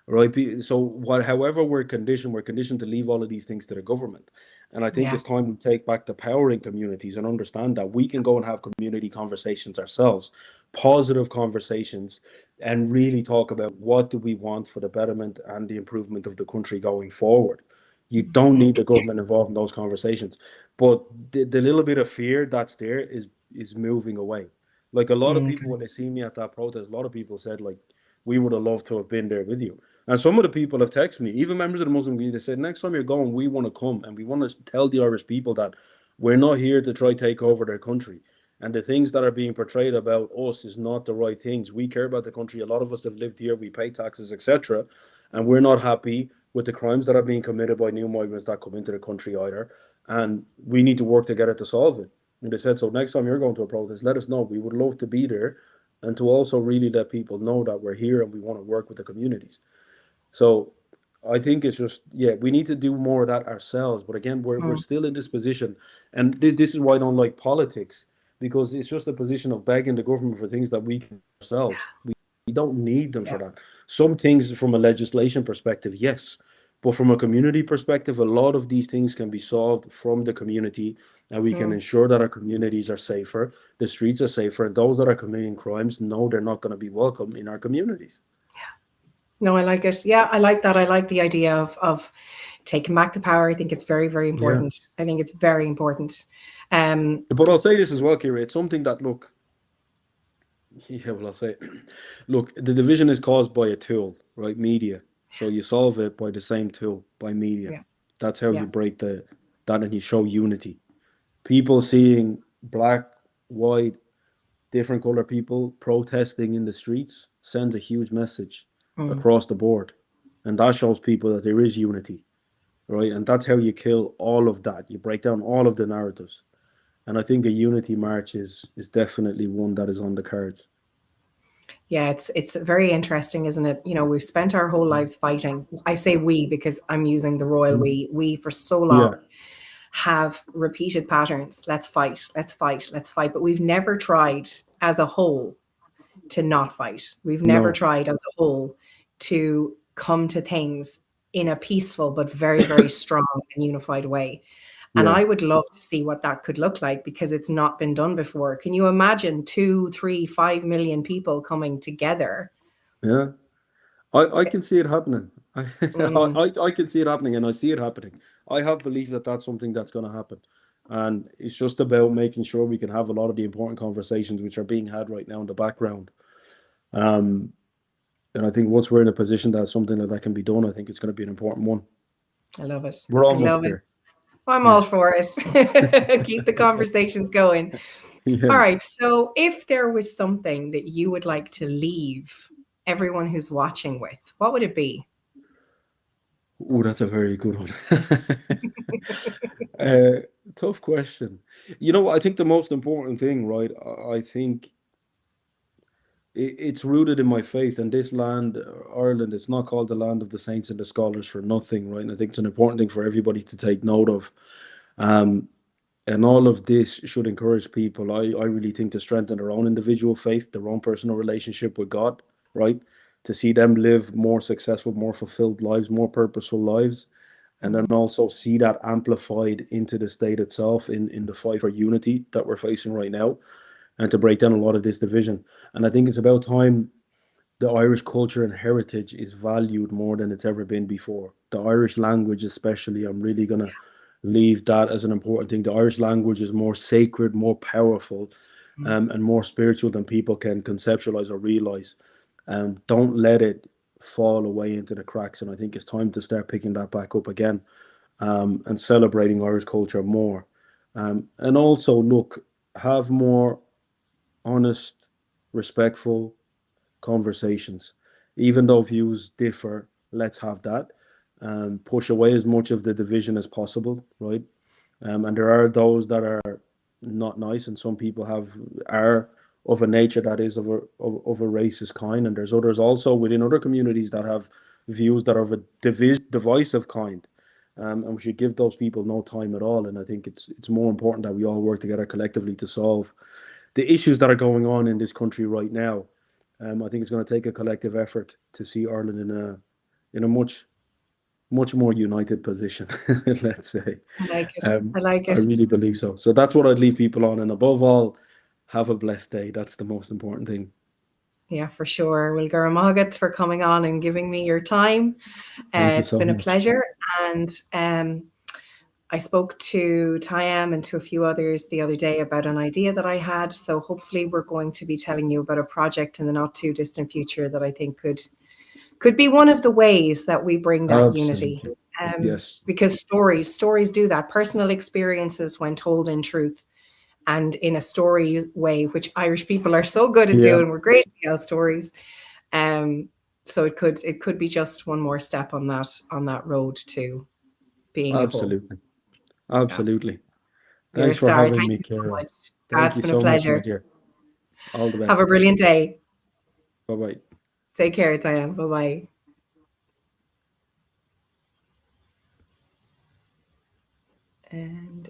B: Right. So however we're conditioned to leave all of these things to the government. And I think
A: Yeah.
B: it's time we take back the power in communities and understand that we can go and have community conversations ourselves, positive conversations, and really talk about what do we want for the betterment and the improvement of the country going forward. You don't need the government involved in those conversations. But the little bit of fear that's there is moving away. Like a lot of people
A: Mm,
B: when they see me at that protest, a lot of people said like we would have loved to have been there with you. And some of the people have texted me, even members of the Muslim community, they said, next time you're going, we want to come and we want to tell the Irish people that we're not here to try take over their country. And the things that are being portrayed about us is not the right things. We care about the country. A lot of us have lived here, we pay taxes, etc. And we're not happy with the crimes that are being committed by new migrants that come into the country either. And we need to work together to solve it. And they said, so next time you're going to a protest, let us know. We would love to be there and to also really let people know that we're here and we want to work with the communities. So I think it's just yeah, we need to do more of that ourselves. But again, we're
A: mm,
B: still in this position, and this is why I don't like politics because it's just a position of begging the government for things that we can do ourselves. We don't need them
A: yeah.
B: for that. Some things from a legislation perspective, yes, but from a community perspective, a lot of these things can be solved from the community, and we can
A: Mm.
B: ensure that our communities are safer, the streets are safer, and those that are committing crimes know they're not going to be welcome in our communities.
A: No, I like it. Yeah, I like that. I like the idea of taking back the power. I think it's very, very
B: Yeah.
A: important. I think it's very important. Um,
B: But I'll say this as well, Kira. It's something that look, yeah, well, I'll say, look, the division is caused by a tool, right? Media. So you solve it by the same tool, by media.
A: yeah,
B: That's how
A: yeah.
B: you break that and you show unity. People seeing black, white, different color people protesting in the streets sends a huge message
A: Mm.
B: across the board. And that shows people that there is unity, right? And that's how you kill all of that. You break down all of the narratives. And I think a unity march is definitely one that is on the cards.
A: Yeah, it's very interesting, isn't it? You know, we've spent our whole lives fighting. I say we because I'm using the royal we. We for so long
B: Yeah,
A: have repeated patterns. Let's fight, let's fight, let's fight. But we've never tried as a whole to not fight. We've never
B: no,
A: tried as a whole to come to things in a peaceful but very, very strong and unified way. And
B: yeah,
A: I would love to see what that could look like because it's not been done before. Can you imagine 2, 3, 5 million people coming together?
B: yeah. I can see it happening.
A: Mm,
B: I can see it happening, and I see it happening. I have belief that that's something that's going to happen, and it's just about making sure we can have a lot of the important conversations which are being had right now in the background. Um, and I think once we're in a position that something like that can be done, I think it's going to be an important one.
A: I love it.
B: We're
A: I love
B: almost
A: it.
B: there.
A: I'm
B: Yeah,
A: all for it. Keep the conversations going. All
B: yeah.
A: right. So, if there was something that you would like to leave everyone who's watching with, what would it be?
B: Oh, that's a very good one. Uh, tough question. You know, I think the most important thing, right? I think it's rooted in my faith, and this land, Ireland, it's not called the land of the saints and the scholars for nothing, right? And I think it's an important thing for everybody to take note of. Um, and all of this should encourage people, I really think, to strengthen their own individual faith, their own personal relationship with God, right? To see them live more successful, more fulfilled lives, more purposeful lives, and then
A: Mhm.
B: also see that amplified into the state itself in the fight for unity that we're facing right now, and to break down a lot of this division. And I think it's about time the Irish culture and heritage is valued more than it's ever been before. The Irish language, especially, I'm really gonna leave that as an important thing. The Irish language is more sacred, more powerful, and more spiritual than people can conceptualize or realize. Don't let it fall away into the cracks. And I think it's time to start picking that back up again, and celebrating Irish culture more. And also, look, have more honest, respectful conversations. Even though views differ, let's have that. Push away as much of the division as possible, right? And there are those that are not nice, and some people are of a nature that is of a racist kind, and there's others also within other communities that have views that are of a divisive kind. And we should give those people no time at all. And I think it's more important that we all work together collectively to solve the issues that are going on in this country right now. I think it's going to take a collective effort to see Ireland in a much more united position, let's say.
A: I like it.
B: Um,
A: I like
B: I
A: it.
B: really believe so. So that's what I'd leave people on. And above all, have a blessed day. That's the most important thing.
A: Yeah, for sure. Well, Guramagat for coming on and giving me your time.
B: Thank you
A: It's
B: so
A: been a
B: much.
A: pleasure. And I spoke to Tayem and to a few others the other day about an idea that I had. So hopefully we're going to be telling you about a project in the not too distant future that I think could be one of the ways that we bring that unity.
B: Absolutely. Yes.
A: Because stories do that. Personal experiences, when told in truth and in a story way, which Irish people are so good at
B: Yeah,
A: doing. We're great at tell stories. Um, so it could be just one more step on that road to being a whole.
B: absolutely.
A: Yeah,
B: Absolutely.
A: you're a
B: Thanks for
A: star.
B: having
A: Thank
B: me,
A: you so
B: Kira.
A: much.
B: Thank
A: It's
B: you
A: been a
B: so much, my
A: pleasure.
B: dear. All the
A: Have a
B: best.
A: brilliant day.
B: Bye bye.
A: Take care, Diane. Bye bye. And